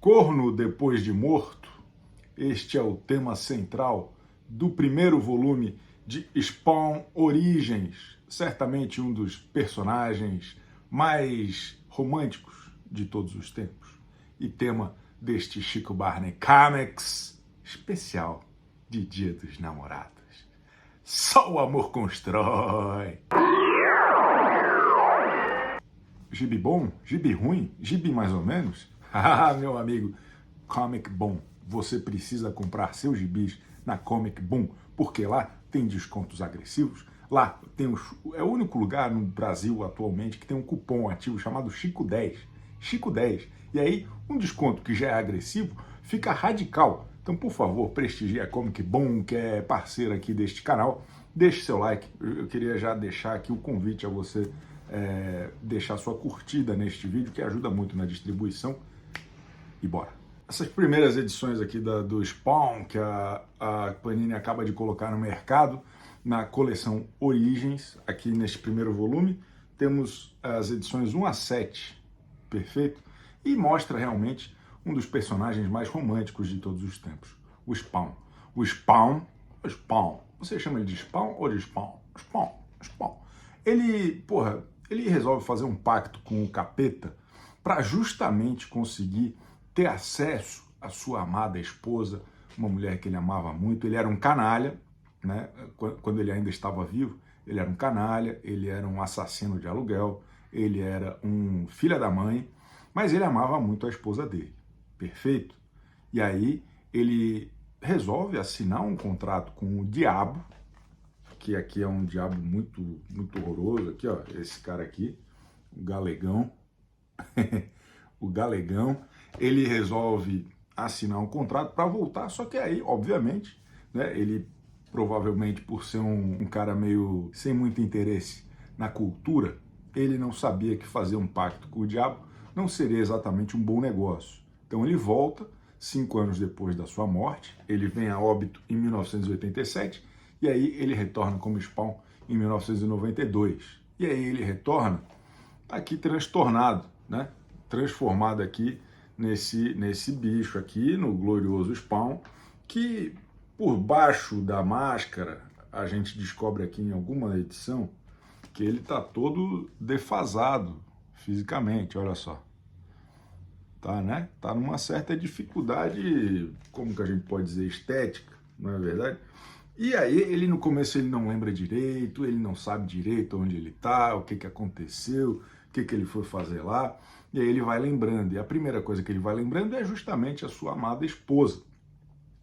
Corno depois de morto, este é o tema central do primeiro volume de Spawn Origens, certamente um dos personagens mais românticos de todos os tempos, e tema deste Chico Barney Comics especial de Dia dos Namorados. Só o amor constrói. Gibi bom? Gibi ruim? Gibi mais ou menos? Ah, meu amigo, Comic Boom. Você precisa comprar seus gibis na Comic Boom, porque lá tem descontos agressivos. Lá tem é o único lugar no Brasil atualmente que tem um cupom ativo chamado Chico10. Chico10. E aí, um desconto que já é agressivo fica radical. Então, por favor, prestigie a Comic Boom, que é parceira aqui deste canal. Deixe seu like. Eu queria já deixar aqui o convite a você deixar sua curtida neste vídeo, que ajuda muito na distribuição. E bora! Essas primeiras edições aqui do Spawn, que a Panini acaba de colocar no mercado, na coleção Origens, aqui neste primeiro volume, temos as edições 1 a 7, perfeito? E mostra realmente um dos personagens mais românticos de todos os tempos, o Spawn. O Spawn, você chama ele de Spawn ou de Spawn? Spawn. Ele resolve fazer um pacto com o capeta para justamente conseguir ter acesso à sua amada esposa, uma mulher que ele amava muito. Ele era um canalha, né? Quando ele ainda estava vivo, ele era um canalha, ele era um assassino de aluguel, ele era um filho da mãe, mas ele amava muito a esposa dele, perfeito? E aí ele resolve assinar um contrato com o diabo, que aqui é um diabo muito, muito horroroso, aqui ó, esse cara aqui, o Galegão, o Galegão, ele resolve assinar um contrato para voltar, só que aí, obviamente, né, ele provavelmente por ser um cara meio sem muito interesse na cultura, ele não sabia que fazer um pacto com o diabo não seria exatamente um bom negócio. Então ele volta, 5 anos depois da sua morte, ele vem a óbito em 1987, e aí ele retorna como Spawn em 1992. E aí ele retorna aqui transtornado, né? Transformado aqui nesse bicho aqui, no glorioso Spawn, que por baixo da máscara, a gente descobre aqui em alguma edição, que ele tá todo defasado fisicamente, olha só. Tá, né? Tá numa certa dificuldade, como que a gente pode dizer, estética, não é verdade? E aí, ele no começo ele não lembra direito, ele não sabe direito onde ele tá, o que que aconteceu, o que que ele foi fazer lá, e aí ele vai lembrando, e a primeira coisa que ele vai lembrando é justamente a sua amada esposa.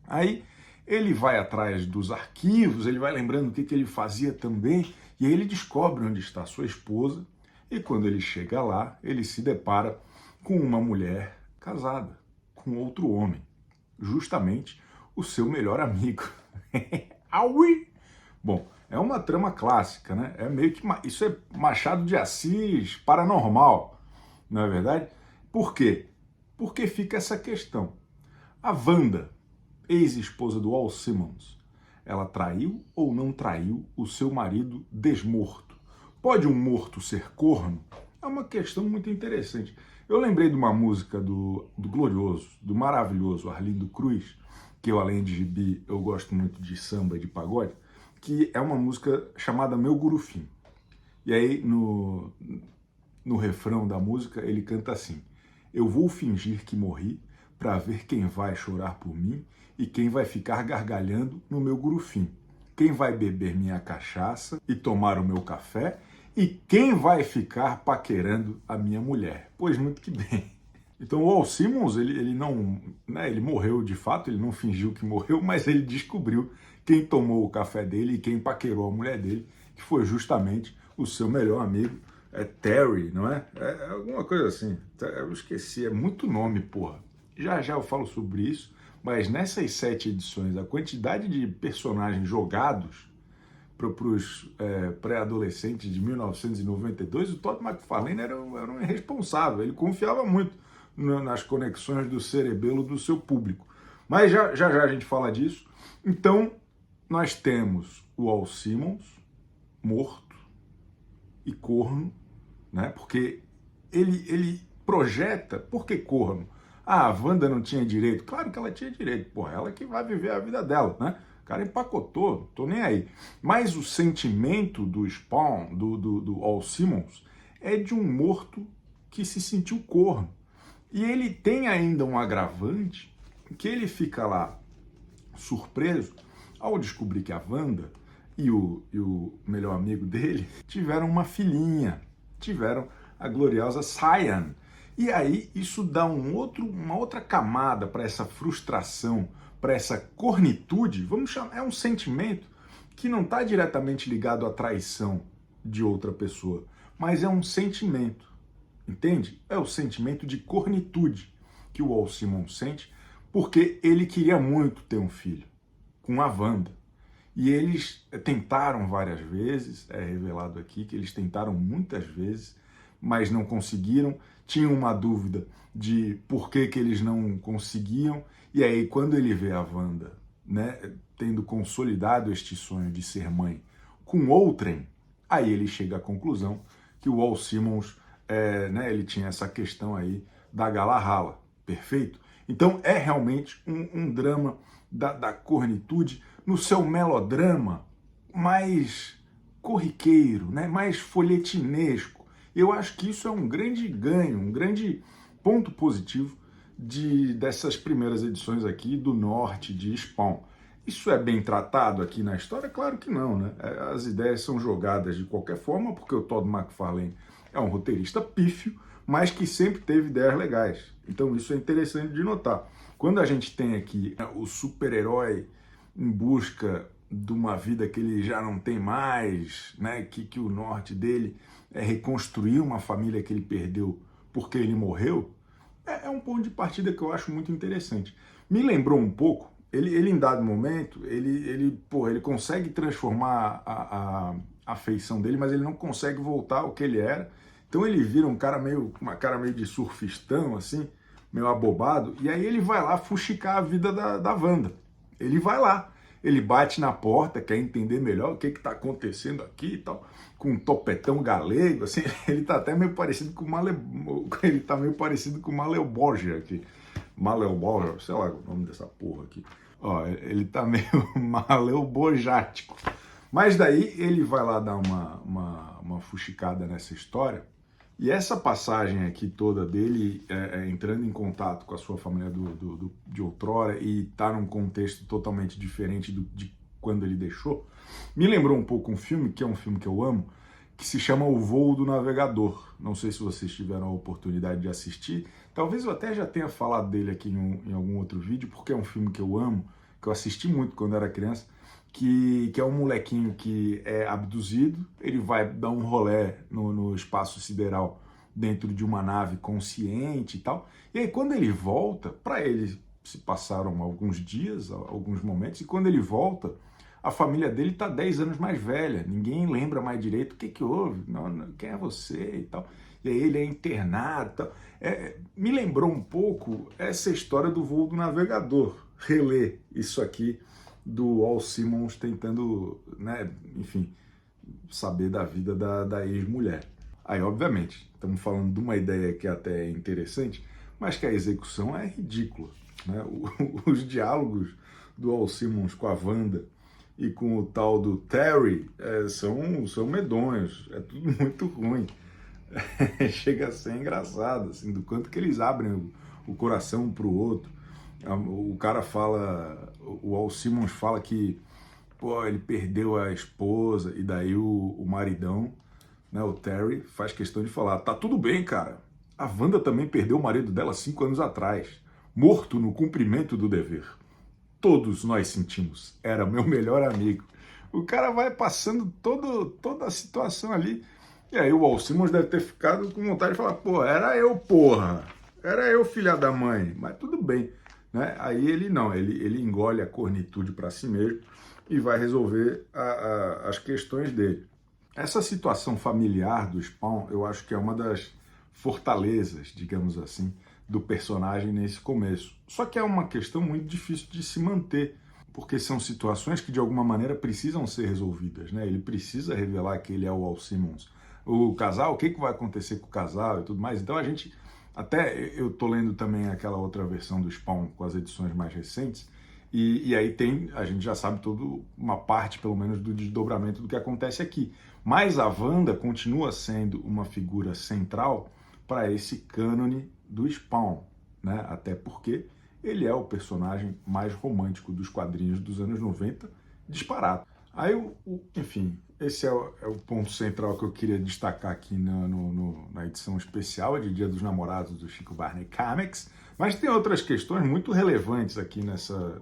Aí ele vai atrás dos arquivos, ele vai lembrando o que que ele fazia também, e aí ele descobre onde está a sua esposa, e quando ele chega lá, ele se depara com uma mulher casada, com outro homem, justamente o seu melhor amigo. Aui! Bom, é uma trama clássica, né? É meio que isso é Machado de Assis paranormal, não é verdade? Por quê? Porque fica essa questão. A Wanda, ex-esposa do Walt Simmons, ela traiu ou não traiu o seu marido desmorto? Pode um morto ser corno? É uma questão muito interessante. Eu lembrei de uma música do glorioso, do maravilhoso Arlindo Cruz, que eu, além de gibi, eu gosto muito de samba e de pagode, que é uma música chamada Meu Gurufim. E aí, no refrão da música, ele canta assim: eu vou fingir que morri para ver quem vai chorar por mim e quem vai ficar gargalhando no meu gurufim. Quem vai beber minha cachaça e tomar o meu café e quem vai ficar paquerando a minha mulher. Pois muito que bem. Então o Walt Simmons, ele não, né, ele morreu de fato, ele não fingiu que morreu, mas ele descobriu quem tomou o café dele e quem paquerou a mulher dele, que foi justamente o seu melhor amigo, Terry, não é? É alguma coisa assim, eu esqueci, é muito nome, porra. Já já eu falo sobre isso, mas nessas 7 edições, a quantidade de personagens jogados para os pré-adolescentes de 1992, o Todd McFarlane era um irresponsável, ele confiava muito nas conexões do cerebelo do seu público. Mas já a gente fala disso. Então, nós temos o Walt Simmons morto e corno, né? Porque ele projeta, por que corno? Ah, a Wanda não tinha direito. Claro que ela tinha direito. Pô, ela que vai viver a vida dela, né? O cara empacotou, tô nem aí. Mas o sentimento do Spawn, do Al Simmons, é de um morto que se sentiu corno. E ele tem ainda um agravante que ele fica lá surpreso ao descobrir que a Wanda e o melhor amigo dele tiveram uma filhinha, tiveram a gloriosa Cyan. E aí isso dá uma outra camada para essa frustração, para essa cornitude, vamos chamar, é um sentimento que não está diretamente ligado à traição de outra pessoa, mas é um sentimento, entende? É o sentimento de cornitude que o Al Simmons sente, porque ele queria muito ter um filho com a Wanda. E eles tentaram várias vezes, é revelado aqui que eles tentaram muitas vezes, mas não conseguiram. Tinham uma dúvida de por que eles não conseguiam. E aí, quando ele vê a Wanda, né, tendo consolidado este sonho de ser mãe com outrem, aí ele chega à conclusão que o Al Simmons, né, ele tinha essa questão aí da Galahalla, perfeito? Então é realmente um drama da cornitude no seu melodrama mais corriqueiro, né, mais folhetinesco. Eu acho que isso é um grande ganho, um grande ponto positivo dessas primeiras edições aqui do Norte de Spawn. Isso é bem tratado aqui na história? Claro que não, né? As ideias são jogadas de qualquer forma, porque o Todd McFarlane é um roteirista pífio, mas que sempre teve ideias legais. Então isso é interessante de notar. Quando a gente tem aqui o super-herói em busca de uma vida que ele já não tem mais, né? Que o norte dele é reconstruir uma família que ele perdeu porque ele morreu, é um ponto de partida que eu acho muito interessante. Me lembrou um pouco, ele em dado momento, ele consegue transformar a feição dele, mas ele não consegue voltar ao que ele era. Então ele vira uma cara meio de surfistão, assim, meio abobado, e aí ele vai lá fuxicar a vida da Wanda. Ele vai lá, ele bate na porta, quer entender melhor o que está acontecendo aqui e tal, com um topetão galego, assim, ele tá até meio parecido com o Maleo Borgia aqui. Maleo Borgia, sei lá o nome dessa porra aqui. Ó, ele tá meio maleoborjático. Mas daí ele vai lá dar uma fuxicada nessa história. E essa passagem aqui toda dele entrando em contato com a sua família de outrora e tá num contexto totalmente diferente de quando ele deixou, me lembrou um pouco um filme, que é um filme que eu amo, que se chama O Voo do Navegador. Não sei se vocês tiveram a oportunidade de assistir. Talvez eu até já tenha falado dele aqui em algum outro vídeo, porque é um filme que eu amo, que eu assisti muito quando era criança, que é um molequinho que é abduzido, ele vai dar um rolê no espaço sideral dentro de uma nave consciente e tal, e aí quando ele volta, para ele se passaram alguns dias, alguns momentos, e quando ele volta, a família dele está 10 anos mais velha, ninguém lembra mais direito o que houve, não, quem é você e tal, e aí ele é internado e tal. Me lembrou um pouco essa história do Voo do Navegador, reler isso aqui, do Al Simmons tentando, né, enfim, saber da vida da ex-mulher. Aí, obviamente, estamos falando de uma ideia que até é interessante, mas que a execução é ridícula, né? Os diálogos do Al Simmons com a Wanda e com o tal do Terry são medonhos, é tudo muito ruim. Chega a ser engraçado, assim, do quanto que eles abrem o coração um para o outro. O cara fala, o Al Simmons fala que, pô, ele perdeu a esposa, e daí o maridão, né, o Terry, faz questão de falar, tá tudo bem, cara, a Wanda também perdeu o marido dela 5 anos atrás, morto no cumprimento do dever. Todos nós sentimos, era meu melhor amigo. O cara vai passando toda a situação ali, e aí o Al Simmons deve ter ficado com vontade de falar, pô, era eu, porra, era eu, filha da mãe, mas tudo bem. Né? Aí ele não, ele engole a cornitude para si mesmo e vai resolver as questões dele. Essa situação familiar do Spawn, eu acho que é uma das fortalezas, digamos assim, do personagem nesse começo. Só que é uma questão muito difícil de se manter, porque são situações que de alguma maneira precisam ser resolvidas. Né? Ele precisa revelar que ele é o Al Simmons. O casal, o que vai acontecer com o casal e tudo mais. Então a gente Até eu tô lendo também aquela outra versão do Spawn com as edições mais recentes, e aí tem, a gente já sabe toda uma parte, pelo menos, do desdobramento do que acontece aqui. Mas a Wanda continua sendo uma figura central para esse cânone do Spawn, né? Até porque ele é o personagem mais romântico dos quadrinhos dos anos 90, disparado. Aí, enfim, esse é o ponto central que eu queria destacar aqui na edição especial de Dia dos Namorados do Chico Barney Comics, mas tem outras questões muito relevantes aqui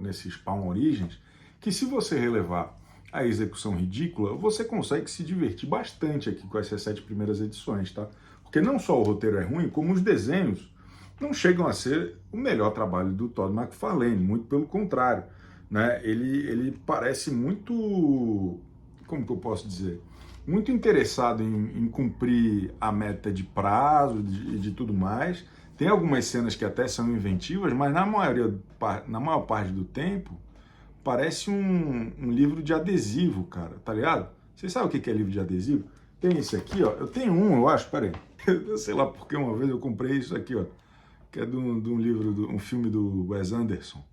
nesse Spawn Origins, que se você relevar a execução ridícula, você consegue se divertir bastante aqui com essas 7 primeiras edições, tá? Porque não só o roteiro é ruim, como os desenhos não chegam a ser o melhor trabalho do Todd McFarlane, muito pelo contrário, né? Ele parece muito, como que eu posso dizer, muito interessado em cumprir a meta de prazo e de tudo mais. Tem algumas cenas que até são inventivas, mas na maior parte do tempo parece um livro de adesivo, cara, tá ligado? Vocês sabem o que é livro de adesivo? Tem esse aqui, ó. Eu tenho eu acho, peraí. Eu sei lá porque uma vez eu comprei isso aqui, ó. Que é de um livro, um filme do Wes Anderson,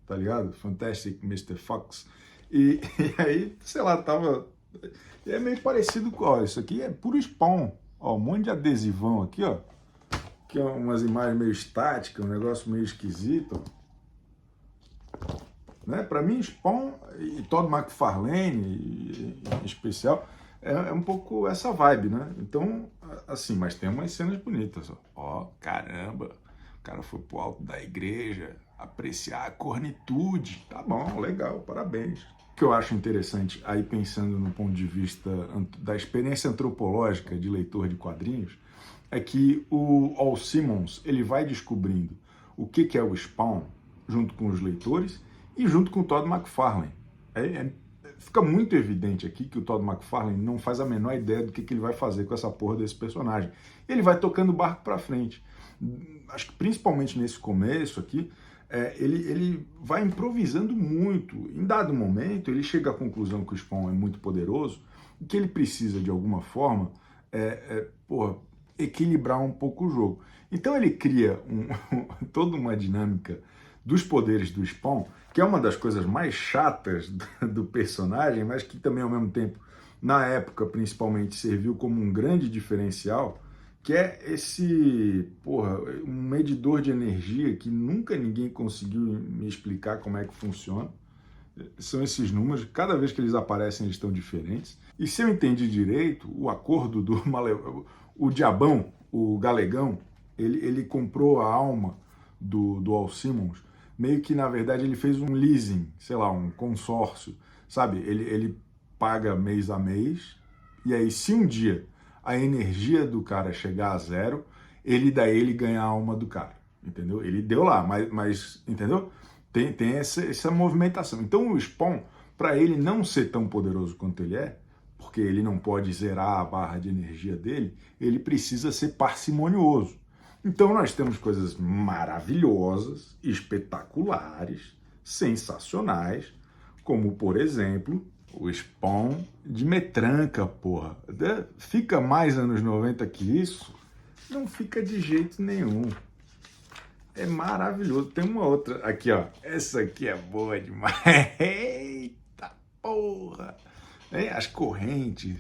tá ligado? Fantastic Mr. Fox. E aí, sei lá, tava... É meio parecido com... Ó, isso aqui é puro Spawn. Ó, um monte de adesivão aqui, ó. Que é umas imagens meio estáticas, um negócio meio esquisito. Né? Para mim, Spawn e Todd McFarlane, em especial, é um pouco essa vibe, né? Então, assim, mas tem umas cenas bonitas. Ó, caramba, o cara foi pro alto da igreja apreciar a cornitude. Tá bom, legal, parabéns. O que eu acho interessante, aí pensando no ponto de vista da experiência antropológica de leitor de quadrinhos, é que o Al Simmons, ele vai descobrindo o que é o Spawn junto com os leitores e junto com o Todd McFarlane. Fica muito evidente aqui que o Todd McFarlane não faz a menor ideia do que ele vai fazer com essa porra desse personagem. Ele vai tocando o barco para frente. Acho que principalmente nesse começo aqui, ele vai improvisando muito. Em dado momento, ele chega à conclusão que o Spawn é muito poderoso e que ele precisa, de alguma forma, equilibrar um pouco o jogo. Então ele cria toda uma dinâmica dos poderes do Spawn, que é uma das coisas mais chatas do personagem, mas que também, ao mesmo tempo, na época, principalmente, serviu como um grande diferencial, que é um medidor de energia que nunca ninguém conseguiu me explicar como é que funciona. São esses números, cada vez que eles aparecem, eles estão diferentes. E se eu entendi direito, o acordo o diabão, o galegão, ele comprou a alma do Al Simmons, meio que, na verdade, ele fez um leasing, sei lá, um consórcio, sabe? Ele paga mês a mês, e aí, se um dia a energia do cara chegar a zero, ele ganha a alma do cara, entendeu? Ele deu lá, mas entendeu? Tem essa movimentação. Então, o Spawn, para ele não ser tão poderoso quanto ele é, porque ele não pode zerar a barra de energia dele, ele precisa ser parcimonioso. Então nós temos coisas maravilhosas, espetaculares, sensacionais, como, por exemplo, o Spawn de Metranca, porra. Fica mais anos 90 que isso? Não fica de jeito nenhum. É maravilhoso. Tem uma outra aqui, ó. Essa aqui é boa demais. Eita porra! As correntes,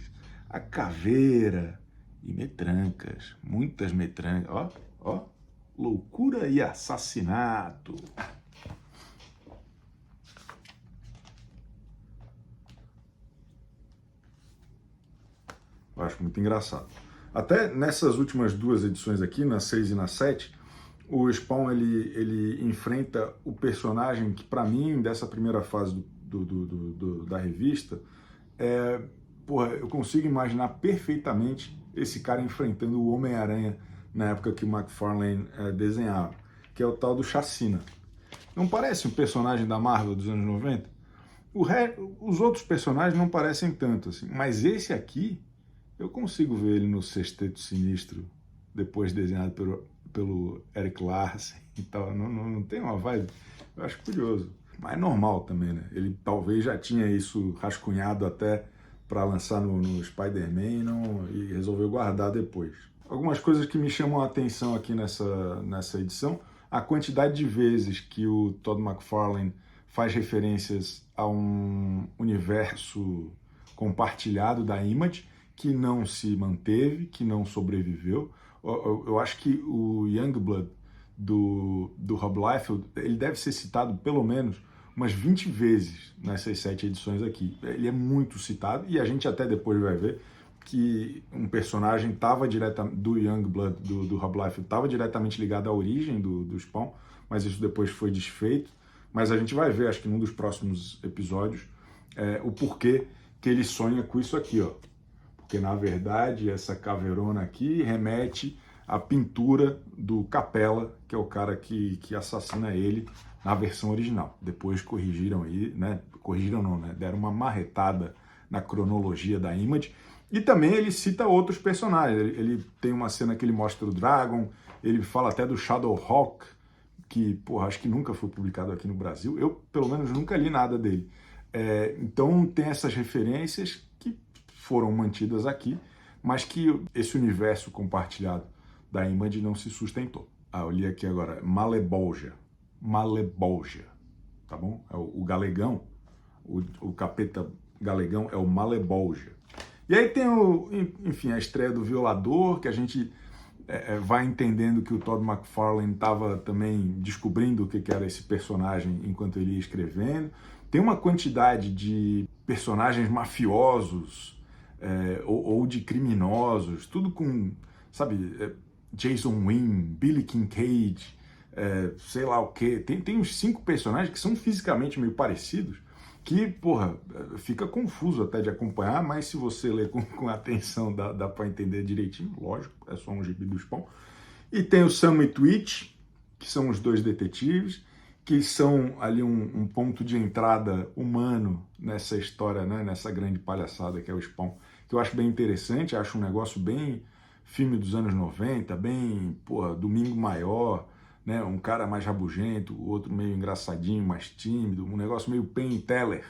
a caveira e metrancas. Muitas metrancas. Ó. Loucura e assassinato. Eu acho muito engraçado. Até nessas últimas 2 edições aqui, na 6 e na 7, o Spawn ele enfrenta o personagem que, para mim, dessa primeira fase da revista, eu consigo imaginar perfeitamente esse cara enfrentando o Homem-Aranha na época que o McFarlane desenhava, que é o tal do Chacina. Não parece um personagem da Marvel dos anos 90? Os outros personagens não parecem tanto assim, mas esse aqui, eu consigo ver ele no Sexteto Sinistro, depois desenhado pelo Eric Larsen e tal. Não tem uma vibe? Eu acho curioso. Mas é normal também, né? Ele talvez já tinha isso rascunhado até para lançar no Spider-Man e resolveu guardar depois. algumas coisas que me chamam a atenção aqui nessa edição. A quantidade de vezes que o Todd McFarlane faz referências a um universo compartilhado da Image, que não se manteve, que não sobreviveu. Eu acho que o Youngblood do Rob Liefeld, ele deve ser citado pelo menos umas 20 vezes nessas 7 edições aqui. Ele é muito citado e a gente até depois vai ver que um personagem do Youngblood, do Rob Liefeld, estava diretamente ligado à origem do Spawn, mas isso depois foi desfeito. Mas a gente vai ver, acho que num dos próximos episódios, o porquê que ele sonha com isso aqui, ó. Porque, na verdade, essa caveirona aqui remete à pintura do Capella, que é o cara que assassina ele na versão original. Depois corrigiram aí, né? Corrigiram não, né? Deram uma marretada na cronologia da Image. E também ele cita outros personagens. Ele tem uma cena que ele mostra o Dragon, ele fala até do Shadowhawk, que, porra, acho que nunca foi publicado aqui no Brasil. Eu, pelo menos, nunca li nada dele. Então, tem essas referências que foram mantidas aqui, mas que esse universo compartilhado da Image não se sustentou. Eu li aqui agora, Malebolgia, tá bom? É o galegão, o capeta galegão é o Malebolgia. E aí tem, enfim, a estreia do Violador, que a gente vai entendendo que o Todd McFarlane estava também descobrindo o que era esse personagem enquanto ele ia escrevendo. Tem uma quantidade de personagens mafiosos ou de criminosos, tudo com, sabe, Jason Wynn, Billy Kincaid, sei lá o quê. Tem uns 5 personagens que são fisicamente meio parecidos, que, porra, fica confuso até de acompanhar, mas se você ler com atenção dá para entender direitinho, lógico, é só um gibi do Spawn. E tem o Sam e Twitch, que são os 2 detetives, que são ali um ponto de entrada humano nessa história, né, nessa grande palhaçada que é o Spawn, que eu acho bem interessante, acho um negócio bem filme dos anos 90, bem, porra, Domingo Maior, né, um cara mais rabugento, o outro meio engraçadinho, mais tímido, um negócio meio Penn and Teller,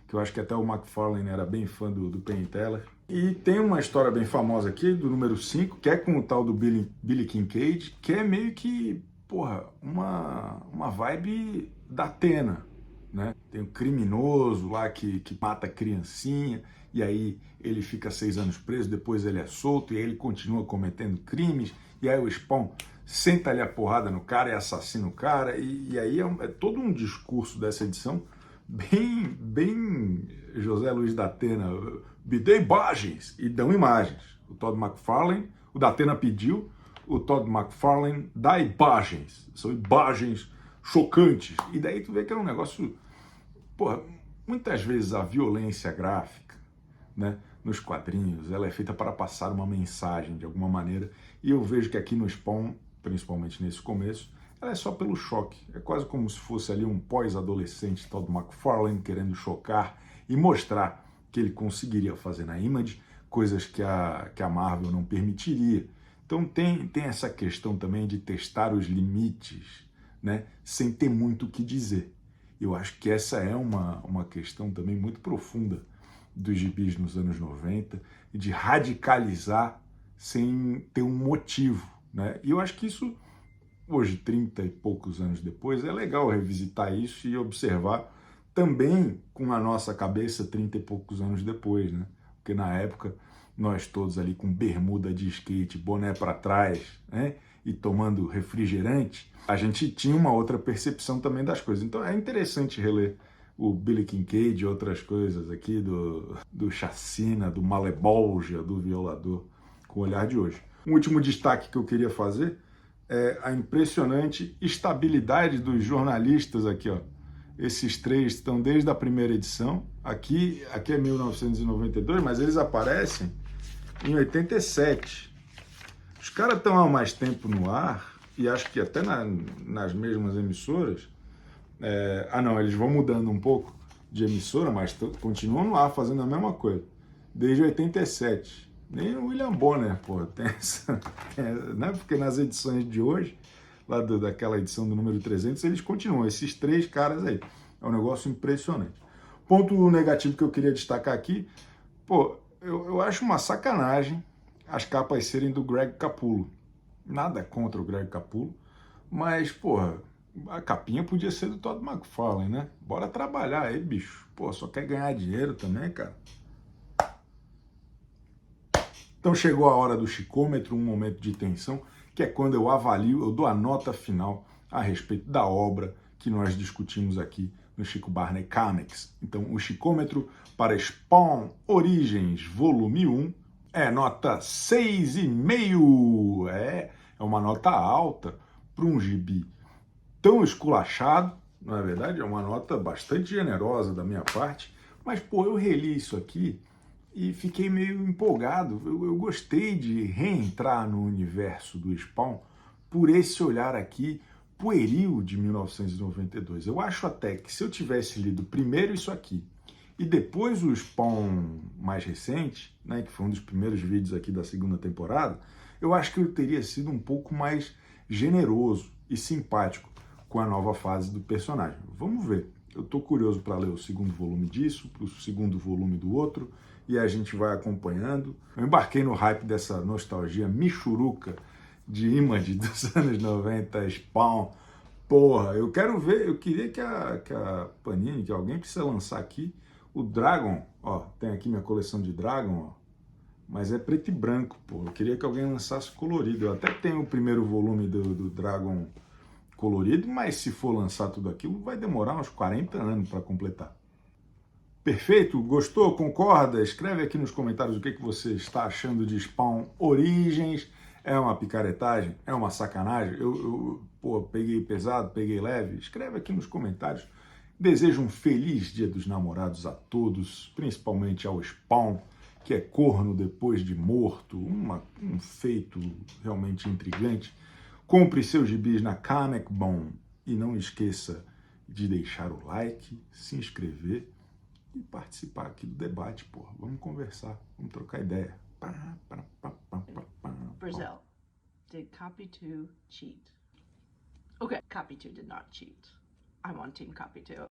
que eu acho que até o McFarlane era bem fã do Penn and Teller. E tem uma história bem famosa aqui, do número 5, que é com o tal do Billy Kincaid, que é meio que, porra, uma vibe da Atena, né? Tem um criminoso lá que mata a criancinha, e aí ele fica 6 anos preso, depois ele é solto, e aí ele continua cometendo crimes, e aí o Spawn senta ali a porrada no cara e assassina o cara, e aí é todo um discurso dessa edição bem José Luiz da Atena, me dê imagens, e dão imagens. O Todd McFarlane, o da Atena pediu, o Todd McFarlane dá imagens, são imagens chocantes, e daí tu vê que é um negócio, porra, muitas vezes a violência gráfica, né, nos quadrinhos, ela é feita para passar uma mensagem de alguma maneira, e eu vejo que aqui no Spawn, principalmente nesse começo, ela é só pelo choque. É quase como se fosse ali um pós-adolescente Todd McFarlane querendo chocar e mostrar que ele conseguiria fazer na Image coisas que a Marvel não permitiria. Então tem essa questão também de testar os limites, né, sem ter muito o que dizer. Eu acho que essa é uma questão também muito profunda dos gibis nos anos 90, de radicalizar sem ter um motivo, né? E eu acho que isso, hoje, 30 e poucos anos depois, é legal revisitar isso e observar também com a nossa cabeça 30 e poucos anos depois, né? Porque na época, nós todos ali com bermuda de skate, boné para trás, né? E tomando refrigerante, a gente tinha uma outra percepção também das coisas. Então é interessante reler o Billy Kincaid e outras coisas aqui do Chacina, do Malebolgia, do Violador, com o olhar de hoje. Um último destaque que eu queria fazer é a impressionante estabilidade dos jornalistas aqui, ó. Esses 3 estão desde a primeira edição. Aqui é 1992, mas eles aparecem em 87. Os caras estão há mais tempo no ar, e acho que até nas mesmas emissoras. Não, eles vão mudando um pouco de emissora, mas continuam no ar fazendo a mesma coisa. Desde 87. Nem o William Bonner, pô, tem essa... né? Porque nas edições de hoje, lá daquela edição do número 300, eles continuam, esses 3 caras aí. É um negócio impressionante. Ponto negativo que eu queria destacar aqui, pô, eu acho uma sacanagem as capas serem do Greg Capullo. Nada contra o Greg Capullo, mas, porra, a capinha podia ser do Todd McFarlane, né? Bora trabalhar aí, bicho. Pô, só quer ganhar dinheiro também, cara. Então chegou a hora do chicômetro, um momento de tensão, que é quando eu avalio, eu dou a nota final a respeito da obra que nós discutimos aqui no Chico Barney Comics. Então, o chicômetro para Spawn Origins, volume 1, é nota 6,5. É uma nota alta para um gibi tão esculachado, não é verdade? É uma nota bastante generosa da minha parte, mas, pô, eu reli isso aqui e fiquei meio empolgado. Eu gostei de reentrar no universo do Spawn por esse olhar aqui pueril de 1992. Eu acho até que se eu tivesse lido primeiro isso aqui e depois o Spawn mais recente, né, que foi um dos primeiros vídeos aqui da segunda temporada, eu acho que eu teria sido um pouco mais generoso e simpático com a nova fase do personagem. Vamos ver. Eu estou curioso para ler o segundo volume disso, para o segundo volume do outro, e a gente vai acompanhando. Eu embarquei no hype dessa nostalgia michuruca de Image dos anos 90, Spawn. Porra, eu quero ver, eu queria que a Panini, que alguém precisa lançar aqui, o Dragon, ó, tem aqui minha coleção de Dragon, ó, mas é preto e branco, pô. Eu queria que alguém lançasse colorido. Eu até tenho o primeiro volume do Dragon colorido, mas se for lançar tudo aquilo, vai demorar uns 40 anos para completar. Perfeito? Gostou? Concorda? Escreve aqui nos comentários o que você está achando de Spawn Origins. É uma picaretagem? É uma sacanagem? Pô, peguei pesado, peguei leve? Escreve aqui nos comentários. Desejo um feliz Dia dos Namorados a todos, principalmente ao Spawn, que é corno depois de morto, um feito realmente intrigante. Compre seus gibis na Comic Bon e não esqueça de deixar o like, se inscrever e participar aqui do debate, porra. Vamos conversar, vamos trocar ideia. Brazil, did Copy 2 cheat? Okay, Copy 2 did not cheat. I'm on Team Copy 2.